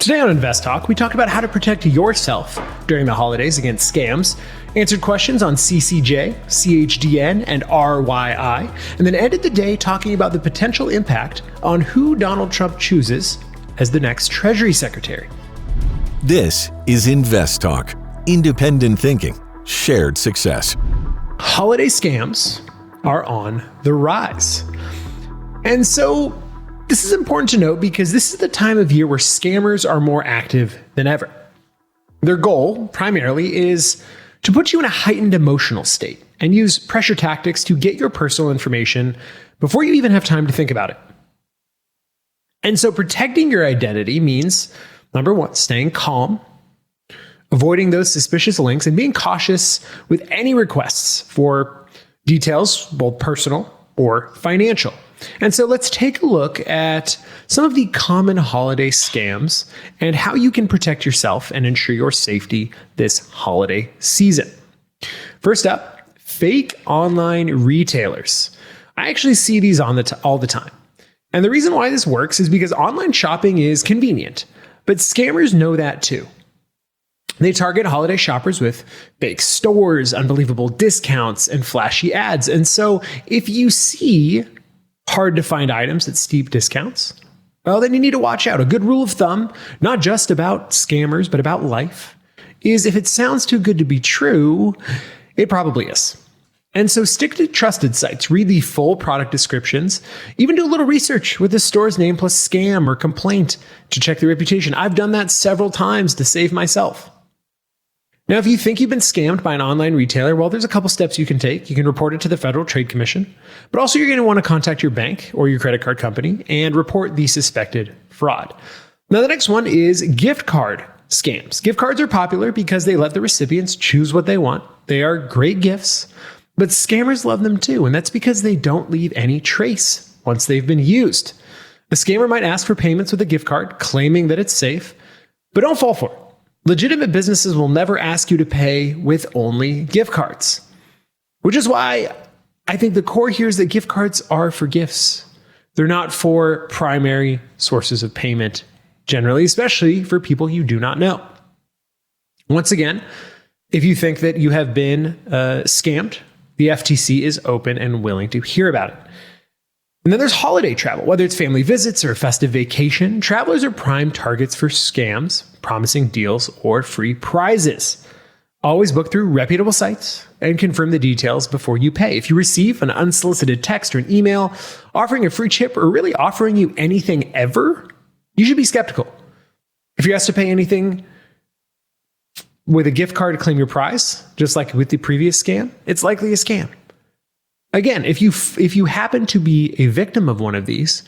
Today on InvestTalk, we talked about how to protect yourself during the holidays against scams, answered questions on CCJ, CHDN, and RYI, and then ended the day talking about the potential impact on who Donald Trump chooses as the next Treasury Secretary. This is InvestTalk. Independent thinking, shared success. Holiday scams are on the rise. And so this is important to note because this is the time of year where scammers are more active than ever. Their goal, primarily, is to put you in a heightened emotional state and use pressure tactics to get your personal information before you even have time to think about it. And so protecting your identity means, number one, staying calm, avoiding those suspicious links, and being cautious with any requests for details, both personal or financial. And so let's take a look at some of the common holiday scams and how you can protect yourself and ensure your safety this holiday season. First up, fake online retailers. I actually see these on all the time. And the reason why this works is because online shopping is convenient, but scammers know that too. They target holiday shoppers with fake stores, unbelievable discounts, and flashy ads. And so if you see hard to find items at steep discounts, well, then you need to watch out. A good rule of thumb, not just about scammers, but about life, is if it sounds too good to be true, it probably is. And so stick to trusted sites, read the full product descriptions, even do a little research with the store's name plus scam or complaint to check the reputation. I've done that several times to save myself. Now, if you think you've been scammed by an online retailer, well, there's a couple steps you can take. You can report it to the Federal Trade Commission, but also you're going to want to contact your bank or your credit card company and report the suspected fraud. Now, the next one is gift card scams. Gift cards are popular because they let the recipients choose what they want. They are great gifts, but scammers love them too, and that's because they don't leave any trace once they've been used. A scammer might ask for payments with a gift card, claiming that it's safe, but don't fall for it. Legitimate businesses will never ask you to pay with only gift cards, which is why I think the core here is that gift cards are for gifts. They're not for primary sources of payment, generally, especially for people you do not know. Once again, if you think that you have been scammed, the FTC is open and willing to hear about it. And then there's holiday travel. Whether it's family visits or a festive vacation, travelers are prime targets for scams, promising deals or free prizes. Always book through reputable sites and confirm the details before you pay. If you receive an unsolicited text or an email offering a free trip or really offering you anything ever, you should be skeptical. If you're asked to pay anything with a gift card to claim your prize, just like with the previous scam, it's likely a scam. Again, if you happen to be a victim of one of these,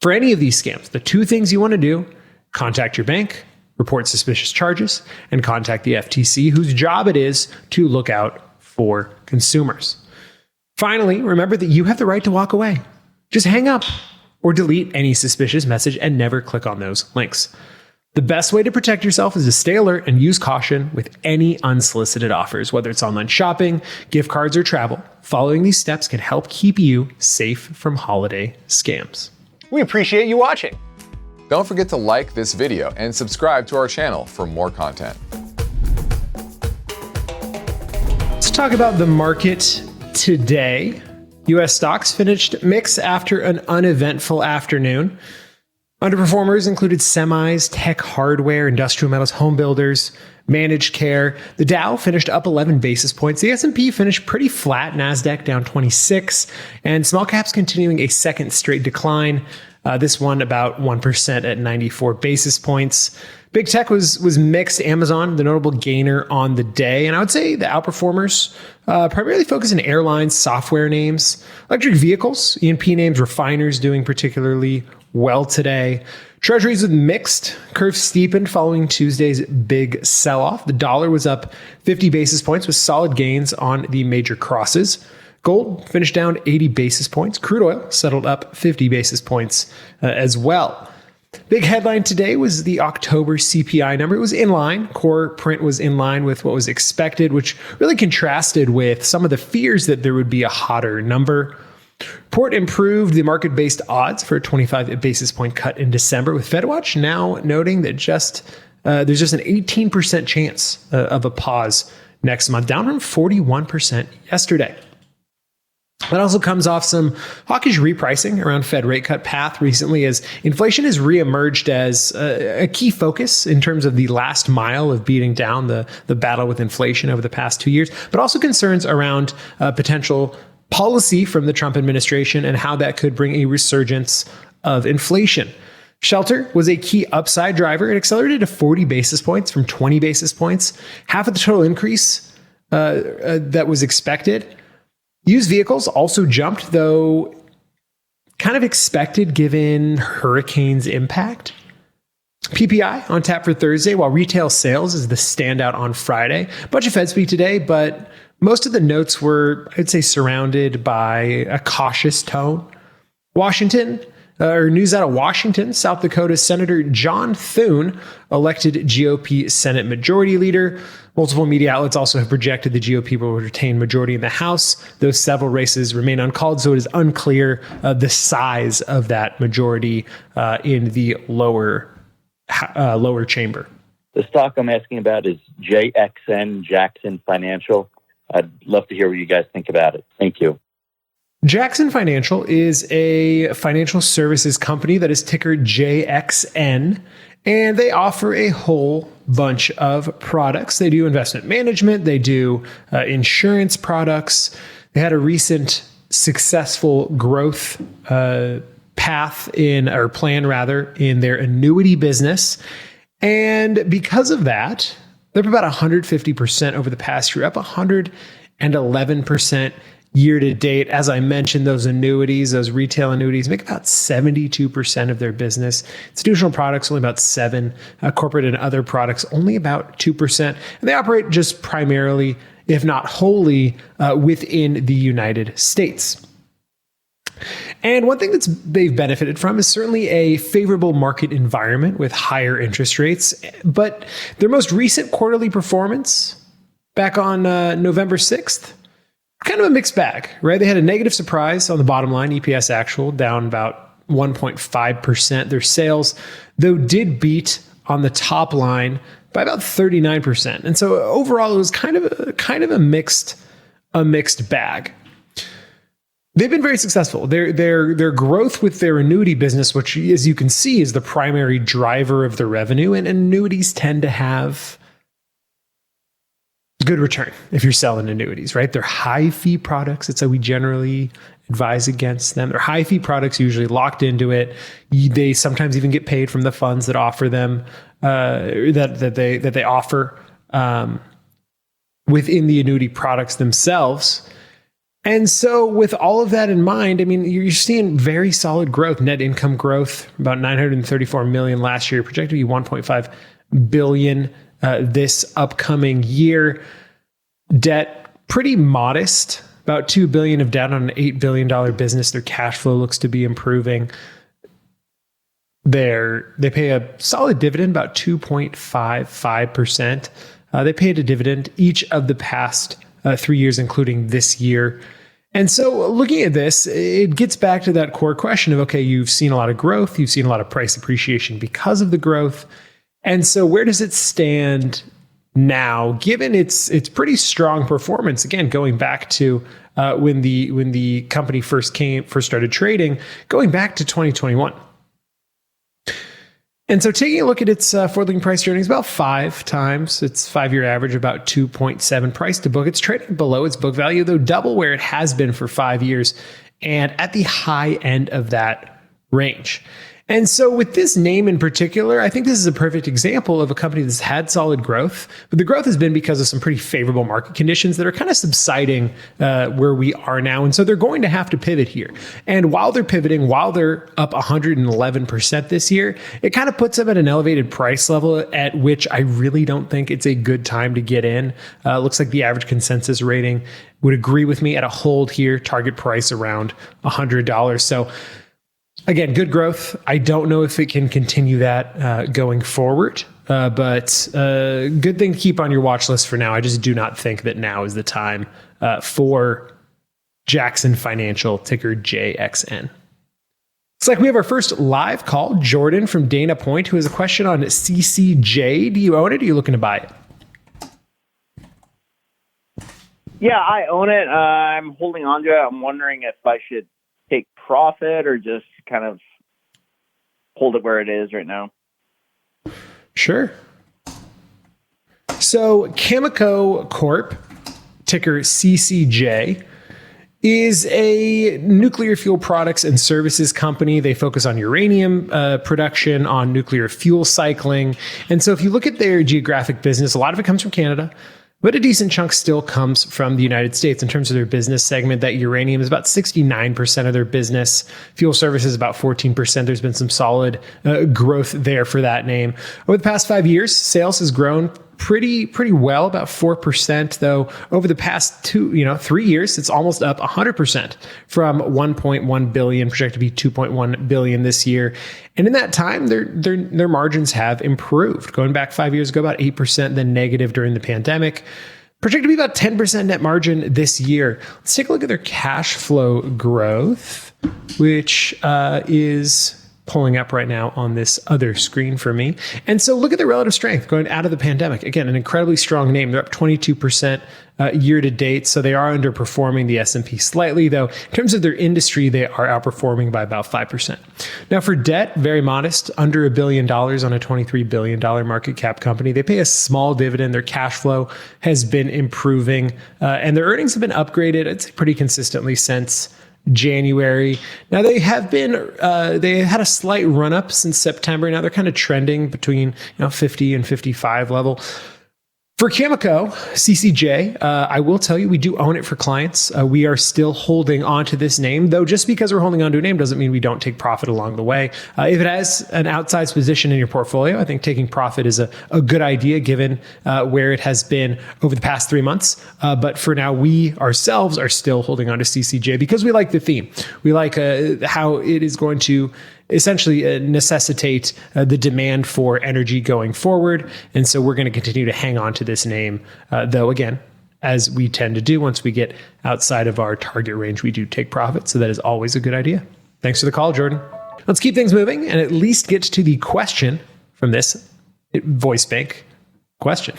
for any of these scams, the two things you want to do, contact your bank, report suspicious charges, and contact the FTC, whose job it is to look out for consumers. Finally, remember that you have the right to walk away. Just hang up or delete any suspicious message and never click on those links. The best way to protect yourself is to stay alert and use caution with any unsolicited offers, whether it's online shopping, gift cards, or travel. Following these steps can help keep you safe from holiday scams. We appreciate you watching. Don't forget to like this video and subscribe to our channel for more content. Let's talk about the market today. U.S. stocks finished mixed after an uneventful afternoon. Underperformers included semis, tech hardware, industrial metals, home builders, managed care. The Dow finished up 11 basis points. The S&P finished pretty flat, NASDAQ down 26, and small caps continuing a second straight decline. This one about 1% at 94 basis points. Big tech was mixed. Amazon, the notable gainer on the day. And I would say the outperformers primarily focus on airlines, software names, electric vehicles, E&P names, refiners doing particularly well today. Treasuries with mixed. Curve steepened following Tuesday's big sell-off. The dollar was up 50 basis points with solid gains on the major crosses. Gold finished down 80 basis points. Crude oil settled up 50 basis points as well. Big headline today was the October CPI number. It was in line. Core print was in line with what was expected, which really contrasted with some of the fears that there would be a hotter number. Report improved the market-based odds for a 25 basis point cut in December, with FedWatch now noting that there's just an 18% chance of a pause next month, down from 41% yesterday. That also comes off some hawkish repricing around Fed rate cut path recently, as inflation has reemerged as a key focus in terms of the last mile of beating down the battle with inflation over the past 2 years, but also concerns around potential policy from the Trump administration and how that could bring a resurgence of inflation. Shelter was a key upside driver. It accelerated to 40 basis points from 20 basis points, half of the total increase that was expected. Used vehicles also jumped, though kind of expected given hurricanes' impact. PPI on tap for Thursday, while retail sales is the standout on Friday. A bunch of Fed speak today, but most of the notes were, I'd say, surrounded by a cautious tone. News out of Washington, South Dakota Senator John Thune, elected GOP Senate Majority Leader. Multiple media outlets also have projected the GOP will retain majority in the House, though several races remain uncalled, so it is unclear the size of that majority in the lower chamber. The stock I'm asking about is JXN, Jackson Financial. I'd love to hear what you guys think about it. Thank you. Jackson Financial is a financial services company that is ticker JXN, and they offer a whole bunch of products. They do investment management, they do insurance products. They had a recent successful growth plan in their annuity business. And because of that, they're up about 150% over the past year, up 111% year to date. As I mentioned, those retail annuities make about 72% of their business. Institutional products, only about 7%. Corporate and other products, only about 2%. And they operate just primarily, if not wholly, within the United States. And one thing they've benefited from is certainly a favorable market environment with higher interest rates. But their most recent quarterly performance, back on November 6th, kind of a mixed bag, right? They had a negative surprise on the bottom line, EPS actual, down about 1.5%. Their sales, though, did beat on the top line by about 39%. And so overall, it was kind of a mixed bag. They've been very successful. Their growth with their annuity business, which, as you can see, is the primary driver of the revenue, and annuities tend to have good return if you're selling annuities, right? They're high fee products. That's how we generally advise against them. They're high fee products, usually locked into it. They sometimes even get paid from the funds that offer them, that they offer within the annuity products themselves. And so with all of that in mind, I mean, you're seeing very solid growth, net income growth, about $934 million last year, projected to be $1.5 billion this upcoming year. Debt, pretty modest, about $2 billion of debt on an $8 billion business. Their cash flow looks to be improving. They pay a solid dividend, about 2.55%. They paid a dividend each of the past 3 years, including this year. And so looking at this, it gets back to that core question of, okay, you've seen a lot of growth, you've seen a lot of price appreciation because of the growth. And so where does it stand now, given its pretty strong performance, again, going back to when the company first started trading, going back to 2021. And so taking a look at its forward-looking price to earnings, about 5 times its 5-year average, about 2.7 price to book. It's trading below its book value, though double where it has been for 5 years, and at the high end of that range. And so with this name in particular, I think this is a perfect example of a company that's had solid growth, but the growth has been because of some pretty favorable market conditions that are kind of subsiding where we are now. And so they're going to have to pivot here. And while they're pivoting, while they're up 111% this year, it kind of puts them at an elevated price level at which I really don't think it's a good time to get in. Looks like the average consensus rating would agree with me at a hold here, target price around $100. So again, good growth. I don't know if it can continue that going forward, but good thing to keep on your watch list for now. I just do not think that now is the time for Jackson Financial, ticker JXN. It's like we have our first live call, Jordan from Dana Point, who has a question on CCJ. Do you own it? Or are you looking to buy it? Yeah, I own it. I'm holding on to it. I'm wondering if I should take profit or just kind of hold it where it is right now. Sure. So Cameco Corp, ticker CCJ, is a nuclear fuel products and services company. They focus on uranium production, on nuclear fuel cycling. And so if you look at their geographic business, a lot of it comes from Canada, but a decent chunk still comes from the United States. In terms of their business segment, that uranium is about 69% of their business. Fuel services about 14%. There's been some solid growth there for that name. Over the past 5 years, sales has grown pretty well, about 4%, though over the past 3 years, it's almost up 100% from 1.1 billion, projected to be 2.1 billion this year. And in that time, their margins have improved. Going back 5 years ago, about 8%, then negative during the pandemic. Projected to be about 10% net margin this year. Let's take a look at their cash flow growth, which is pulling up right now on this other screen for me. And so look at the relative strength going out of the pandemic. Again, an incredibly strong name. They're up 22% year to date. So they are underperforming the S&P slightly, though. In terms of their industry, they are outperforming by about 5%. Now for debt, very modest, under $1 billion on a $23 billion market cap company. They pay a small dividend. Their cash flow has been improving, and their earnings have been upgraded, I'd say, pretty consistently since January. Now they have been, they had a slight run up since September. Now they're kind of trending between 50 and 55 level. For Cameco, CCJ, I will tell you, we do own it for clients. We are still holding on to this name, though just because we're holding on to a name doesn't mean we don't take profit along the way. If it has an outsized position in your portfolio, I think taking profit is a good idea given where it has been over the past 3 months. But for now, we ourselves are still holding on to CCJ because we like the theme. We like how it is going to essentially necessitate the demand for energy going forward. And so we're going to continue to hang on to this name, though, again, as we tend to do once we get outside of our target range, we do take profit. So that is always a good idea. Thanks for the call, Jordan. Let's keep things moving and at least get to the question from this voice bank question.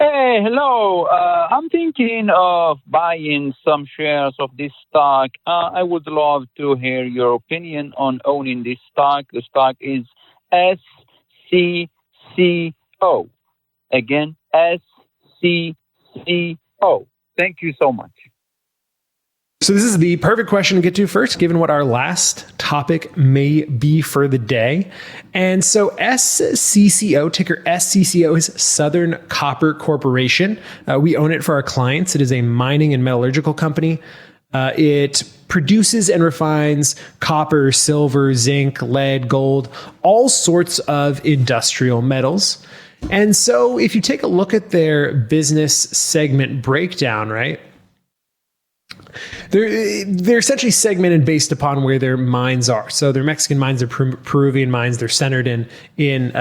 Hey, hello. I'm thinking of buying some shares of this stock. I would love to hear your opinion on owning this stock. The stock is SCCO. Again, SCCO. Thank you so much. So this is the perfect question to get to first, given what our last topic may be for the day. And so SCCO, ticker SCCO, is Southern Copper Corporation. We own it for our clients. It is a mining and metallurgical company. It produces and refines copper, silver, zinc, lead, gold, all sorts of industrial metals. And so if you take a look at their business segment breakdown, right? They're essentially segmented based upon where their mines are. So their Mexican mines, their Peruvian mines, they're centered in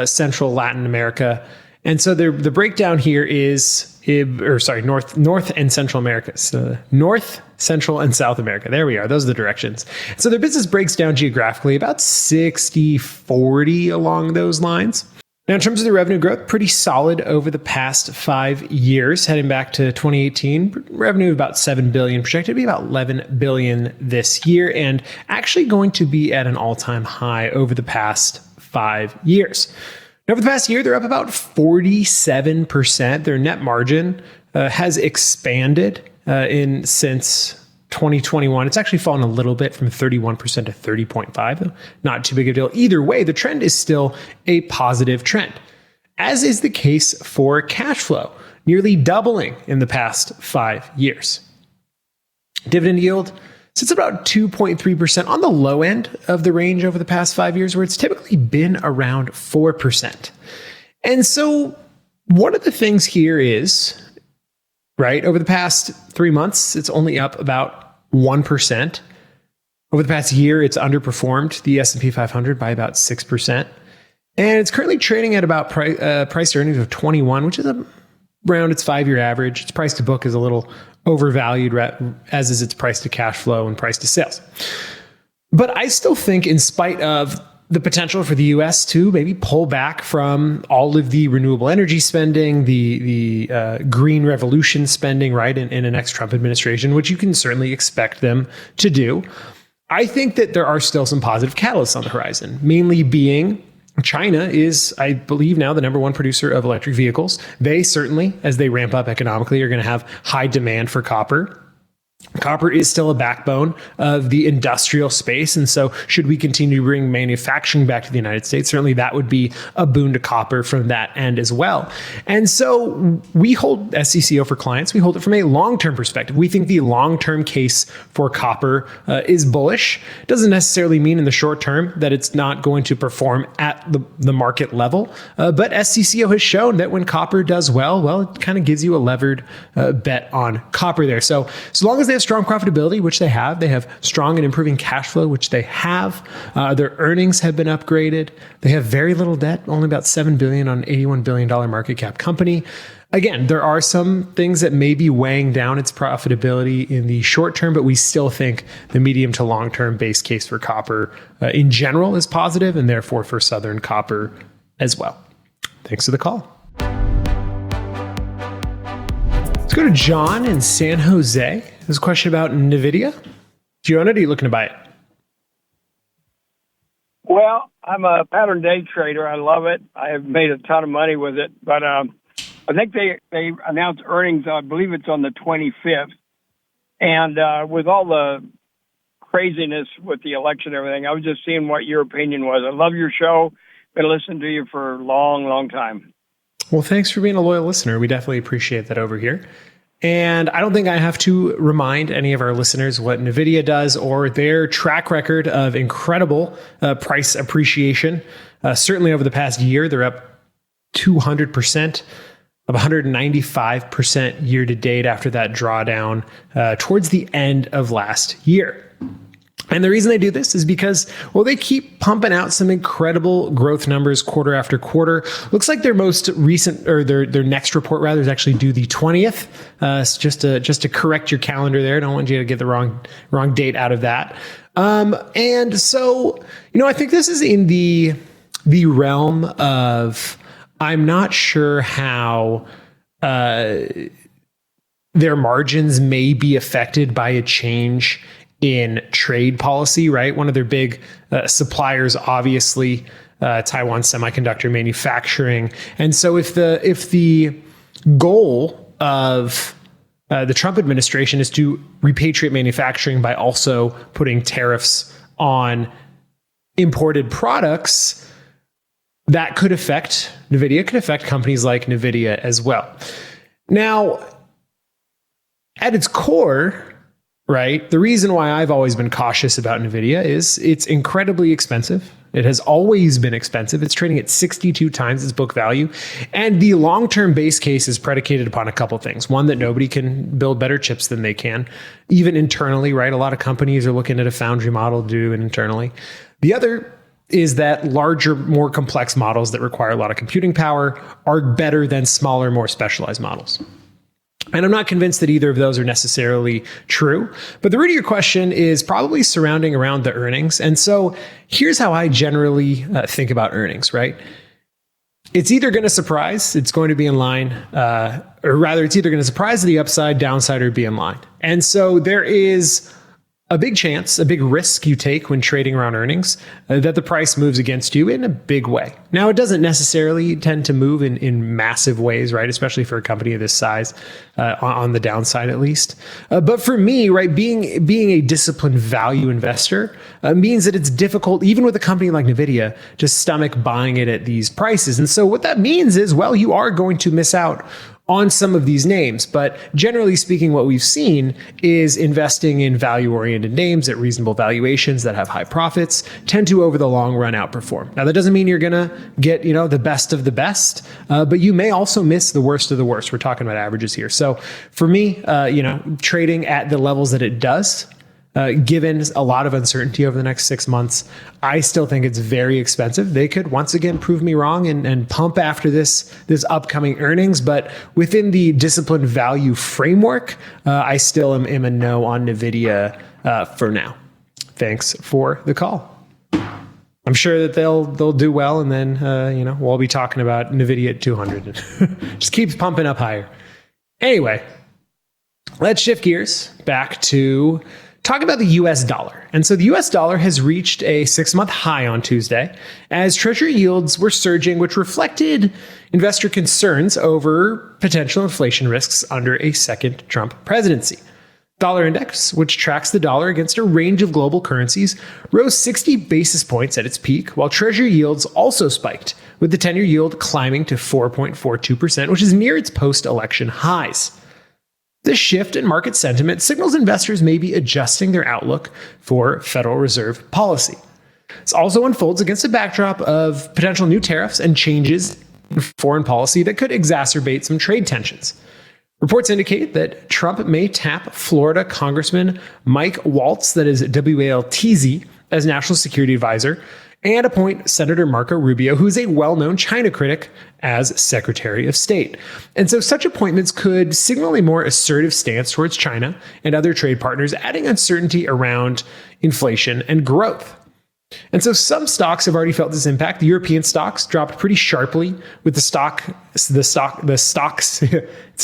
central Latin America. And so the breakdown here is, North and Central America. So North, Central, and South America. There we are. Those are the directions. So their business breaks down geographically about 60-40 along those lines. Now, in terms of the revenue growth, pretty solid over the past 5 years, heading back to 2018, revenue of about $7 billion, projected to be about $11 billion this year, and actually going to be at an all-time high over the past 5 years. Over the past year, they're up about 47%. Their net margin has expanded since 2021. It's actually fallen a little bit from 31% to 30.5%. Not too big of a deal. Either way, the trend is still a positive trend, as is the case for cash flow, nearly doubling in the past 5 years. Dividend yield sits about 2.3% on the low end of the range over the past 5 years, where it's typically been around 4%. And so one of the things here is, right, over the past 3 months, it's only up about 1%. Over the past year, it's underperformed the S&P 500 by about 6%. And it's currently trading at about price to earnings of 21, which is around its 5-year average. Its price to book is a little overvalued as is its price to cash flow and price to sales. But I still think, in spite of the potential for the U.S. to maybe pull back from all of the renewable energy spending, the green revolution spending, right, in the next Trump administration, which you can certainly expect them to do, I think that there are still some positive catalysts on the horizon, mainly being China is, I believe, now the number one producer of electric vehicles. They certainly, as they ramp up economically, are going to have high demand for copper. Copper is still a backbone of the industrial space. And so should we continue to bring manufacturing back to the United States, certainly that would be a boon to copper from that end as well. And so we hold SCCO for clients. We hold it from a long-term perspective. We think the long-term case for copper is bullish. It doesn't necessarily mean in the short term that it's not going to perform at the market level. But SCCO has shown that when copper does well, it kind of gives you a levered bet on copper there. So long as they have strong profitability, which they have strong and improving cash flow, which they have. Their earnings have been upgraded. They have very little debt, only about $7 billion on an $81 billion market cap company. Again, there are some things that may be weighing down its profitability in the short term, but we still think the medium to long term base case for copper in general is positive, and therefore for Southern Copper as well. Thanks for the call. Let's go to John in San Jose. There's a question about NVIDIA. Do you own it, or are you looking to buy it? Well, I'm a pattern day trader. I love it. I have made a ton of money with it. But I think they announced earnings, I believe it's on the 25th. And with all the craziness with the election and everything, I was just seeing what your opinion was. I love your show. Been listening to you for a long, long time. Well, thanks for being a loyal listener. We definitely appreciate that over here. And I don't think I have to remind any of our listeners what NVIDIA does or their track record of incredible price appreciation. Certainly over the past year, they're up 200%, up 195% year to date after that drawdown towards the end of last year. And the reason they do this is because, well, they keep pumping out some incredible growth numbers quarter after quarter. Looks like their most recent, or their next report rather, is actually due the 20th. Just to correct your calendar there. I don't want you to get the wrong date out of that. And so, I think this is in the realm of, I'm not sure how their margins may be affected by a change in trade policy, right? One of their big suppliers, obviously, Taiwan Semiconductor Manufacturing. And so if the goal of the Trump administration is to repatriate manufacturing by also putting tariffs on imported products, that could affect NVIDIA, could affect companies like NVIDIA as well. Now, at its core, right, the reason why I've always been cautious about NVIDIA is it's incredibly expensive. It has always been expensive. It's trading at 62 times its book value. And the long-term base case is predicated upon a couple things. One, that nobody can build better chips than they can, even internally, right? A lot of companies are looking at a foundry model to do it internally. The other is that larger, more complex models that require a lot of computing power are better than smaller, more specialized models. And I'm not convinced that either of those are necessarily true. But the root of your question is probably surrounding around the earnings. And so here's how I generally think about earnings, right? It's either going to surprise, it's going to be in line, or rather, it's either going to surprise to the upside, downside, or be in line. And so there is a big chance, a big risk you take when trading around earnings that the price moves against you in a big way. Now, it doesn't necessarily tend to move in massive ways, right? Especially for a company of this size, on the downside at least. But for me, right, being a disciplined value investor means that it's difficult, even with a company like NVIDIA, to stomach buying it at these prices. And so what that means is, well, you are going to miss out on some of these names. But generally speaking, what we've seen is investing in value-oriented names at reasonable valuations that have high profits tend to, over the long run, outperform. Now, that doesn't mean you're going to get, the best of the best, but you may also miss the worst of the worst. We're talking about averages here. So for me, trading at the levels that it does, given a lot of uncertainty over the next 6 months. I still think it's very expensive. They could once again prove me wrong and pump after this upcoming earnings, but within the disciplined value framework, I still am a no on NVIDIA for now. Thanks for the call. I'm sure that they'll do well, and then we'll be talking about NVIDIA at 200. Just keeps pumping up higher. Anyway, let's shift gears back to talk about the US dollar. And so the US dollar has reached a 6-month high on Tuesday as Treasury yields were surging, which reflected investor concerns over potential inflation risks under a second Trump presidency. Dollar index, which tracks the dollar against a range of global currencies, rose 60 basis points at its peak, while Treasury yields also spiked, with the 10-year yield climbing to 4.42%, which is near its post-election highs. This shift in market sentiment signals investors may be adjusting their outlook for Federal Reserve policy. This also unfolds against a backdrop of potential new tariffs and changes in foreign policy that could exacerbate some trade tensions. Reports indicate that Trump may tap Florida Congressman Mike Waltz, that is WALTZ, as National Security Advisor, and appoint Senator Marco Rubio, who is a well-known China critic, as Secretary of State. And so such appointments could signal a more assertive stance towards China and other trade partners, adding uncertainty around inflation and growth. And so some stocks have already felt this impact. The European stocks dropped pretty sharply, with the stocks, it's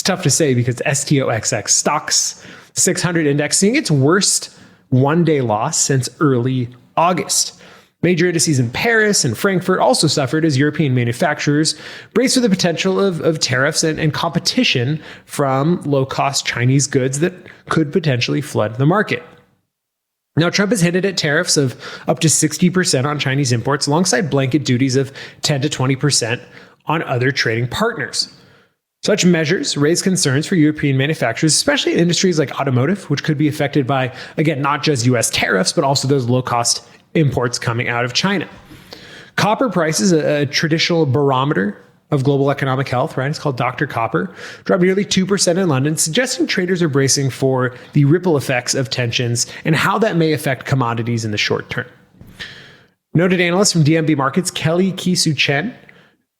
tough to say because STOXX, stocks 600 index, seeing its worst one-day loss since early August. Major indices in Paris and Frankfurt also suffered as European manufacturers braced for the potential of tariffs and competition from low-cost Chinese goods that could potentially flood the market. Now, Trump has hinted at tariffs of up to 60% on Chinese imports, alongside blanket duties of 10 to 20% on other trading partners. Such measures raise concerns for European manufacturers, especially in industries like automotive, which could be affected by, again, not just U.S. tariffs, but also those low-cost imports coming out of China. Copper prices, a traditional barometer of global economic health, right? It's called Dr. Copper, dropped nearly 2% in London, suggesting traders are bracing for the ripple effects of tensions and how that may affect commodities in the short term. Noted analyst from DNB Markets, Kelly Kisu Chen,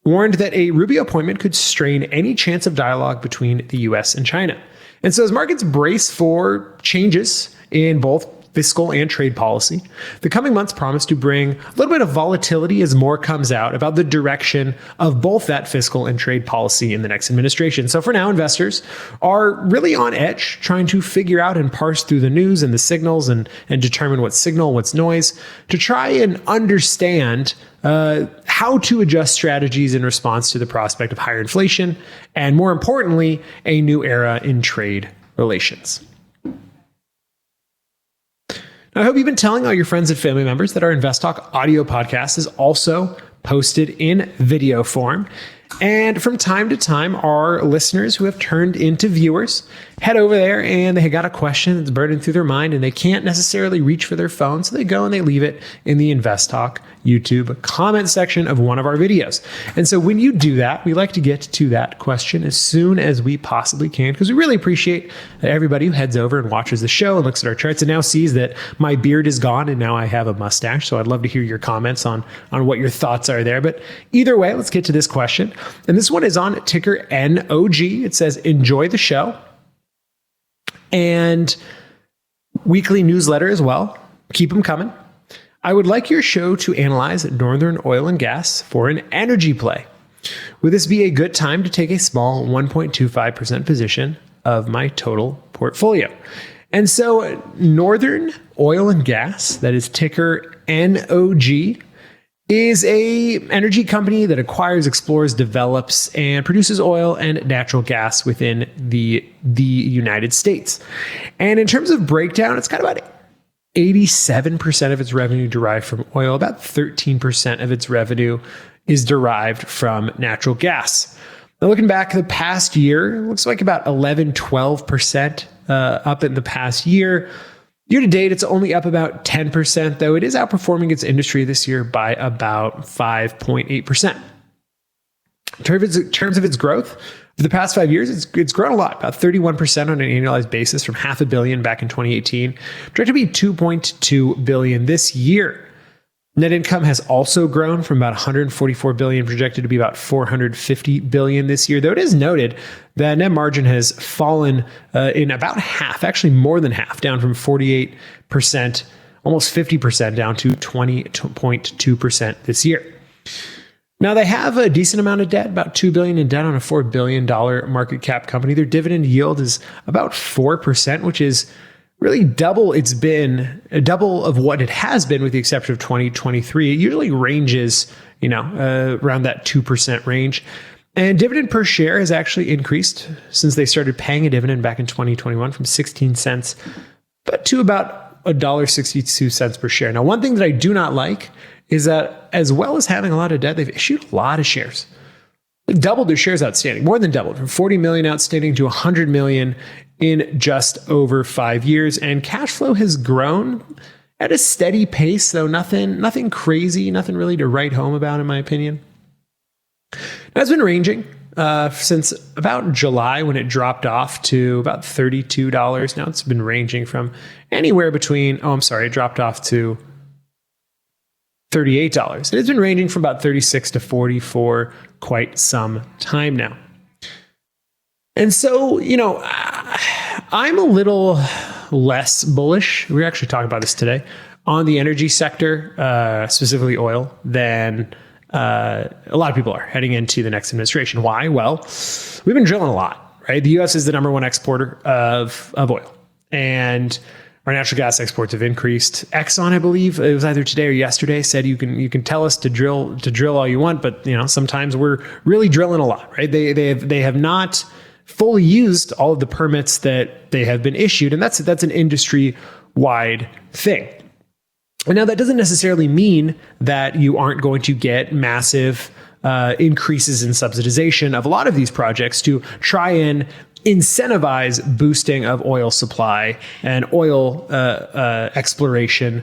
warned that a Rubio appointment could strain any chance of dialogue between the US and China. And so as markets brace for changes in both fiscal and trade policy, the coming months promise to bring a little bit of volatility as more comes out about the direction of both that fiscal and trade policy in the next administration. So for now, investors are really on edge, trying to figure out and parse through the news and the signals and determine what's signal, what's noise, to try and understand how to adjust strategies in response to the prospect of higher inflation and, more importantly, a new era in trade relations. I hope you've been telling all your friends and family members that our InvestTalk audio podcast is also posted in video form. And from time to time, our listeners who have turned into viewers head over there and they got a question that's burning through their mind and they can't necessarily reach for their phone. So they go and they leave it in the InvestTalk YouTube comment section of one of our videos. And so when you do that, we like to get to that question as soon as we possibly can, because we really appreciate everybody who heads over and watches the show and looks at our charts and now sees that my beard is gone and now I have a mustache. So I'd love to hear your comments on what your thoughts are there. But either way, let's get to this question. And this one is on ticker NOG. It says, enjoy the show. And weekly newsletter as well. Keep them coming. I would like your show to analyze Northern Oil and Gas for an energy play. Would this be a good time to take a small 1.25% position of my total portfolio? And so Northern Oil and Gas, that is ticker NOG, is a energy company that acquires, explores, develops, and produces oil and natural gas within the United States. And in terms of breakdown, it's got about 87% of its revenue derived from oil. About 13% of its revenue is derived from natural gas. Now, looking back the past year, it looks like about 11-12% up in the past year. Year to date, it's only up about 10%, though it is outperforming its industry this year by about 5.8%. In terms of its growth, for the past 5 years, it's grown a lot, about 31% on an annualized basis from $500 million back in 2018, projected to be $2.2 billion this year. Net income has also grown from about $144 billion, projected to be about $450 billion this year, though it is noted that net margin has fallen in about half, actually more than half, down from 48%, almost 50% down to 20.2% this year. Now, they have a decent amount of debt, about $2 billion in debt on a $4 billion market cap company. Their dividend yield is about 4%, which is really double of what it has been, with the exception of 2023. It usually ranges, around that 2% range. And dividend per share has actually increased since they started paying a dividend back in 2021 from 16 cents but to about $1.62 per share. Now, one thing that I do not like is that, as well as having a lot of debt, they've issued a lot of shares. They doubled their shares outstanding, more than doubled, from 40 million outstanding to 100 million in just over 5 years. And cash flow has grown at a steady pace, though nothing crazy, nothing really to write home about, in my opinion. Now, it's been ranging since about July, when it dropped off to about $32. Now it's been ranging from anywhere between, it dropped off to $38. It's been ranging from about $36 to $40 for quite some time now. And so, I'm a little less bullish. We were actually talking about this today on the energy sector, specifically oil, than a lot of people are heading into the next administration. Why? Well, we've been drilling a lot, right? The U.S. is the number one exporter of oil, and our natural gas exports have increased. Exxon, I believe, it was either today or yesterday, said you can tell us to drill all you want, but sometimes we're really drilling a lot, right? They have not fully used all of the permits that they have been issued, and that's an industry-wide thing. And now, that doesn't necessarily mean that you aren't going to get massive increases in subsidization of a lot of these projects to try and incentivize boosting of oil supply and oil exploration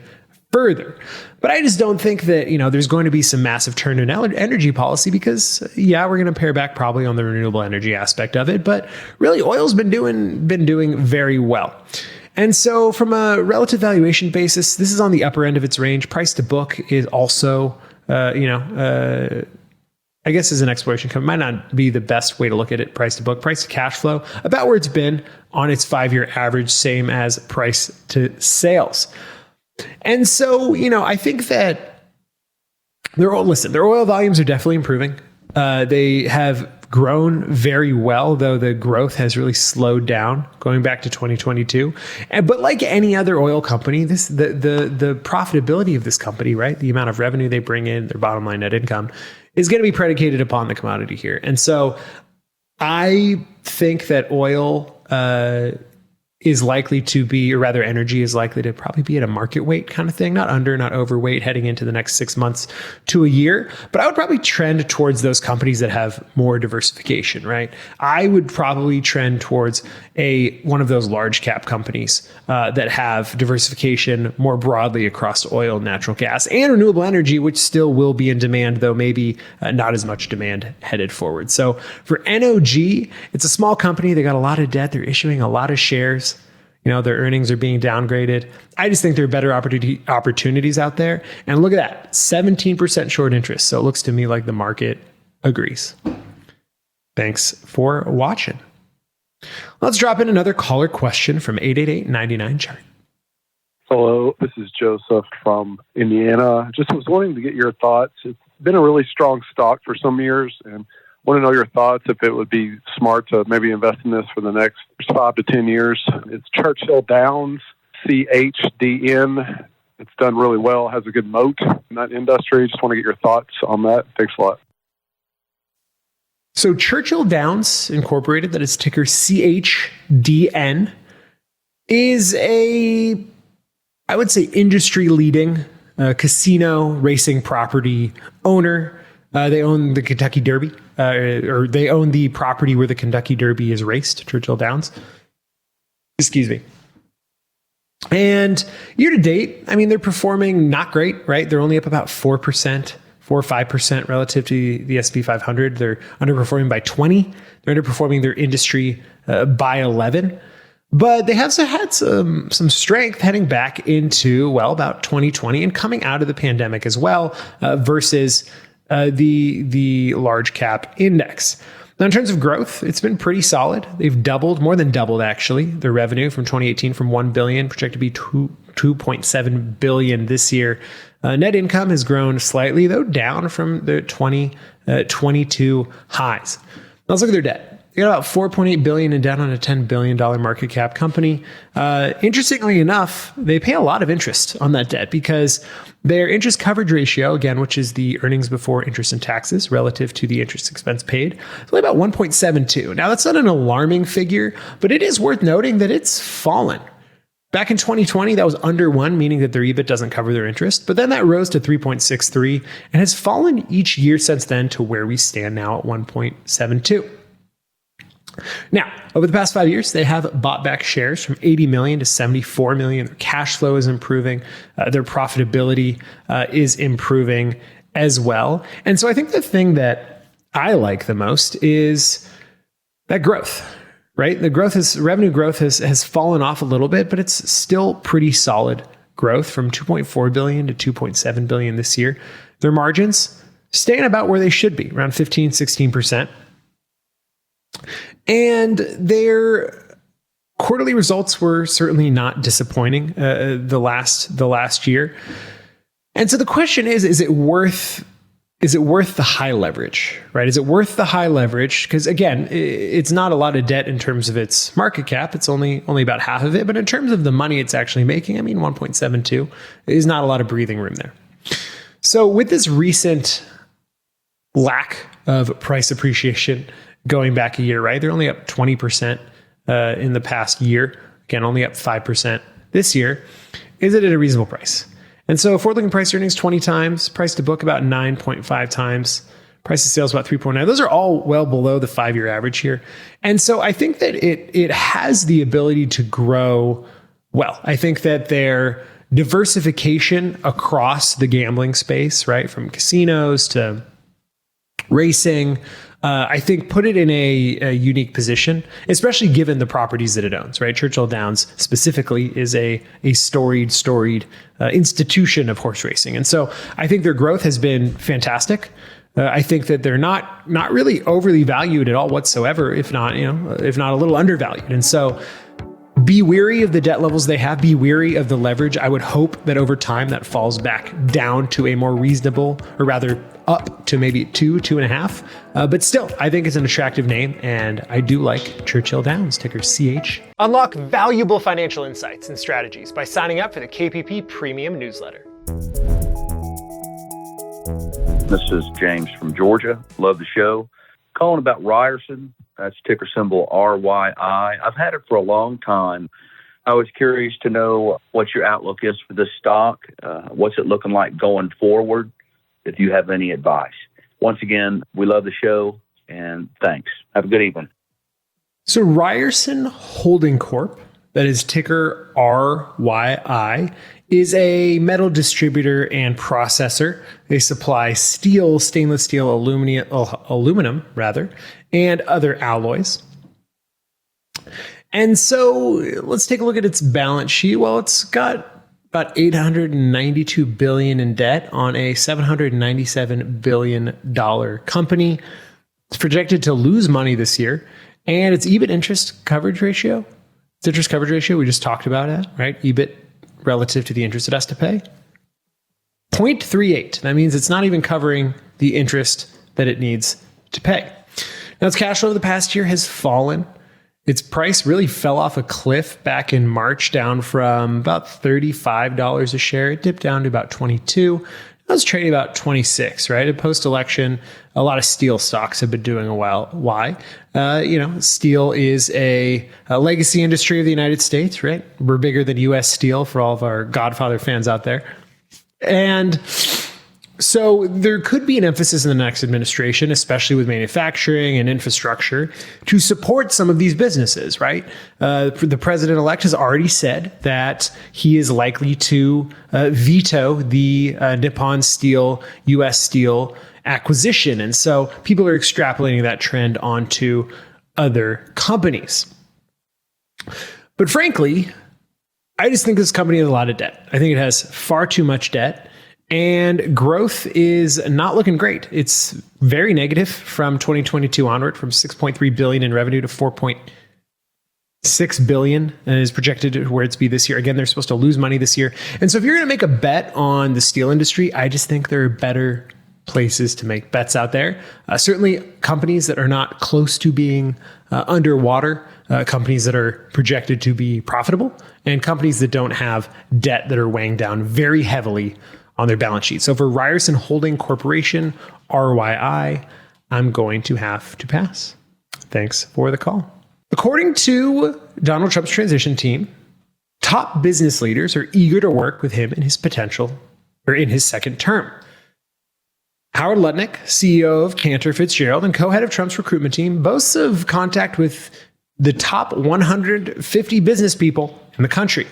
further. But I just don't think that, there's going to be some massive turn in energy policy, because we're going to pare back probably on the renewable energy aspect of it. But really, oil's been doing very well. And so, from a relative valuation basis, this is on the upper end of its range. Price to book is also, I guess, as an exploration company, might not be the best way to look at it. Price to book, price to cash flow, about where it's been on its 5-year average, same as price to sales. And so, I think that their oil volumes are definitely improving. They have grown very well, though the growth has really slowed down going back to 2022. But like any other oil company, the profitability of this company, right, the amount of revenue they bring in, their bottom line net income, is going to be predicated upon the commodity here. And so I think that oil is likely to be, or rather energy is likely to probably be at a market weight kind of thing, not under, not overweight, heading into the next 6 months to a year. But I would probably trend towards those companies that have more diversification, right? I would probably trend towards one of those large cap companies that have diversification more broadly across oil, natural gas, and renewable energy, which still will be in demand, though maybe not as much demand headed forward. So for NOG, it's a small company. They got a lot of debt. They're issuing a lot of shares. Their earnings are being downgraded. I just think there are better opportunities out there. And look at that, 17% short interest. So it looks to me like the market agrees. Thanks for watching. Let's drop in another caller question from 888-99-CHART. Hello, this is Joseph from Indiana. Just was wanting to get your thoughts. It's been a really strong stock for some years, and want to know your thoughts if it would be smart to maybe invest in this for the next 5 to 10 years. It's Churchill Downs, CHDN. It's done really well, has a good moat in that industry. Just want to get your thoughts on that. Thanks a lot. So Churchill Downs Incorporated, that is ticker CHDN, is I would say, industry-leading casino racing property owner. They own the Kentucky Derby, or they own the property where the Kentucky Derby is raced, Churchill Downs. Excuse me. And year to date, they're performing not great, right? They're only up about 4% 4 or 5% relative to the S&P 500. They're underperforming by 20. They're underperforming their industry by 11. But they have had some strength heading back into, well, about 2020 and coming out of the pandemic as well, versus the large cap index. Now, in terms of growth, it's been pretty solid. They've doubled, more than doubled actually, their revenue from 2018 from $1 billion, projected to be $2.7 billion this year. Net income has grown slightly, though, down from the 2022 highs. Now, let's look at their debt. They got about $4.8 billion in debt on a $10 billion market cap company. Interestingly enough, they pay a lot of interest on that debt because their interest coverage ratio, again, which is the earnings before interest and taxes relative to the interest expense paid, is only about 1.72. Now, that's not an alarming figure, but it is worth noting that it's fallen. Back in 2020, that was under 1, meaning that their EBIT doesn't cover their interest. But then that rose to 3.63 and has fallen each year since then to where we stand now at 1.72. Now, over the past 5 years, they have bought back shares from 80 million to 74 million. Their cash flow is improving. Their profitability is improving as well. And so I think the thing that I like the most is that growth, right? The revenue growth has fallen off a little bit, but it's still pretty solid growth from 2.4 billion to 2.7 billion this year. Their margins staying about where they should be, around 15, 16%. And their quarterly results were certainly not disappointing the last year. And so the question is it worth the high leverage, right? Is it worth the high leverage? Because again, it's not a lot of debt in terms of its market cap. It's only about half of it. But in terms of the money it's actually making, 1.72 is not a lot of breathing room there. So with this recent lack of price appreciation going back a year, right? They're only up 20% in the past year. Again, only up 5% this year. Is it at a reasonable price? And so forward-looking price earnings 20 times, price to book about 9.5 times, price to sales about 3.9. Those are all well below the 5-year average here. And so I think that it has the ability to grow well. I think that their diversification across the gambling space, right, from casinos to racing, I think put it in a unique position, especially given the properties that it owns, right? Churchill Downs specifically is a storied institution of horse racing. And so I think their growth has been fantastic. I think that they're not really overly valued at all whatsoever, if not a little undervalued. And so be wary of the debt levels they have, be wary of the leverage. I would hope that over time that falls back down to a more reasonable, or rather up to maybe 2.5. But still, I think it's an attractive name, and I do like Churchill Downs, ticker CH. Unlock valuable financial insights and strategies by signing up for the KPP Premium Newsletter. This is James from Georgia. Love the show. Calling about Ryerson. That's ticker symbol RYI. I've had it for a long time. I was curious to know what your outlook is for this stock. What's it looking like going forward? If you have any advice. Once again, we love the show, and thanks. Have a good evening. So Ryerson Holding Corp, that is ticker RYI, is a metal distributor and processor. They supply steel, stainless steel, aluminum, and other alloys. And so let's take a look at its balance sheet. Well, it's got about $892 billion in debt on a $797 billion company. It's projected to lose money this year. And its EBIT interest coverage ratio, we just talked about it, right? EBIT relative to the interest it has to pay, 0.38. That means it's not even covering the interest that it needs to pay. Now, its cash flow over the past year has fallen. Its price really fell off a cliff back in March, down from about $35 a share. It dipped down to about $22. It was trading about $26, right? At post-election, a lot of steel stocks have been doing well. Why? Steel is a legacy industry of the United States, right? We're bigger than U.S. Steel for all of our Godfather fans out there. And So there could be an emphasis in the next administration, especially with manufacturing and infrastructure, to support some of these businesses, right? The president-elect has already said that he is likely to veto the Nippon Steel, U.S. Steel acquisition. And so people are extrapolating that trend onto other companies. But frankly, I just think this company has a lot of debt. I think it has far too much debt. And growth is not looking great. It's very negative from 2022 onward, from $6.3 billion in revenue to $4.6 billion, and is projected to where it's be this year. Again, they're supposed to lose money this year. And so if you're going to make a bet on the steel industry, I just think there are better places to make bets out there. Certainly companies that are not close to being underwater, companies that are projected to be profitable, and companies that don't have debt that are weighing down very heavily on their balance sheet. So for Ryerson Holding Corporation, RYI, I'm going to have to pass. Thanks for the call. According to Donald Trump's transition team, top business leaders are eager to work with him in his second term. Howard Lutnick, CEO of Cantor Fitzgerald and co-head of Trump's recruitment team, boasts of contact with the top 150 business people in the country.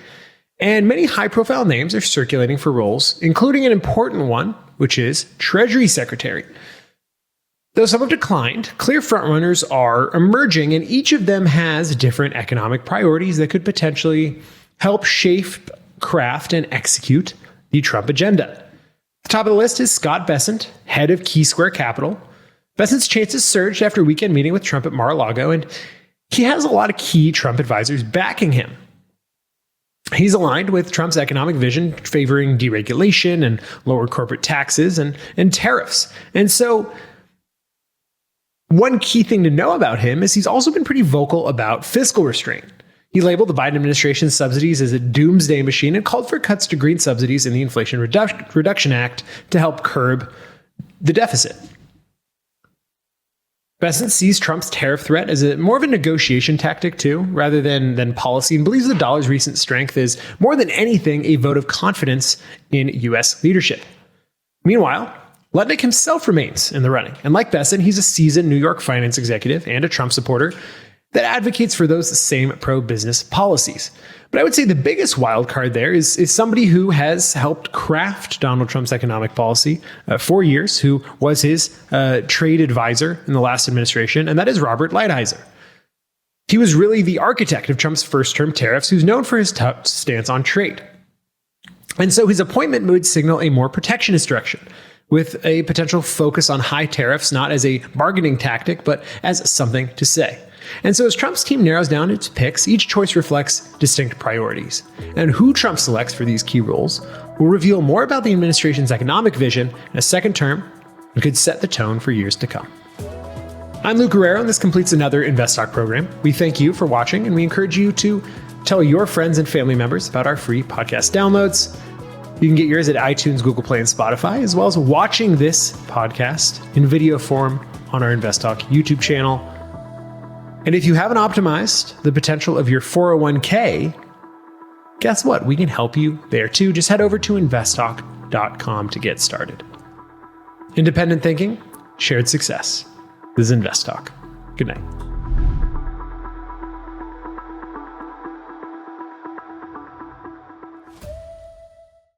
And many high-profile names are circulating for roles, including an important one, which is Treasury Secretary. Though some have declined, clear frontrunners are emerging, and each of them has different economic priorities that could potentially help shape, craft, and execute the Trump agenda. The top of the list is Scott Bessent, head of Key Square Capital. Bessent's chances surged after a weekend meeting with Trump at Mar-a-Lago, and he has a lot of key Trump advisors backing him. He's aligned with Trump's economic vision, favoring deregulation and lower corporate taxes and tariffs. And so one key thing to know about him is he's also been pretty vocal about fiscal restraint. He labeled the Biden administration's subsidies as a doomsday machine and called for cuts to green subsidies in the Inflation Reduction Act to help curb the deficit. Bessent sees Trump's tariff threat as more of a negotiation tactic too, rather than policy, and believes the dollar's recent strength is more than anything a vote of confidence in U.S. leadership. Meanwhile, Lutnick himself remains in the running, and like Bessent, he's a seasoned New York finance executive and a Trump supporter that advocates for those same pro-business policies. But I would say the biggest wild card there is somebody who has helped craft Donald Trump's economic policy for years, who was his trade advisor in the last administration, and that is Robert Lighthizer. He was really the architect of Trump's first-term tariffs, who's known for his tough stance on trade. And so his appointment would signal a more protectionist direction, with a potential focus on high tariffs, not as a bargaining tactic, but as something to say. And so as Trump's team narrows down its picks, each choice reflects distinct priorities. And who Trump selects for these key roles will reveal more about the administration's economic vision in a second term and could set the tone for years to come. I'm Luke Guerrero, and this completes another InvestTalk program. We thank you for watching, and we encourage you to tell your friends and family members about our free podcast downloads. You can get yours at iTunes, Google Play, and Spotify, as well as watching this podcast in video form on our InvestTalk YouTube channel. And if you haven't optimized the potential of your 401k, guess what? We can help you there too. Just head over to investtalk.com to get started. Independent thinking, shared success. This is InvestTalk. Good night.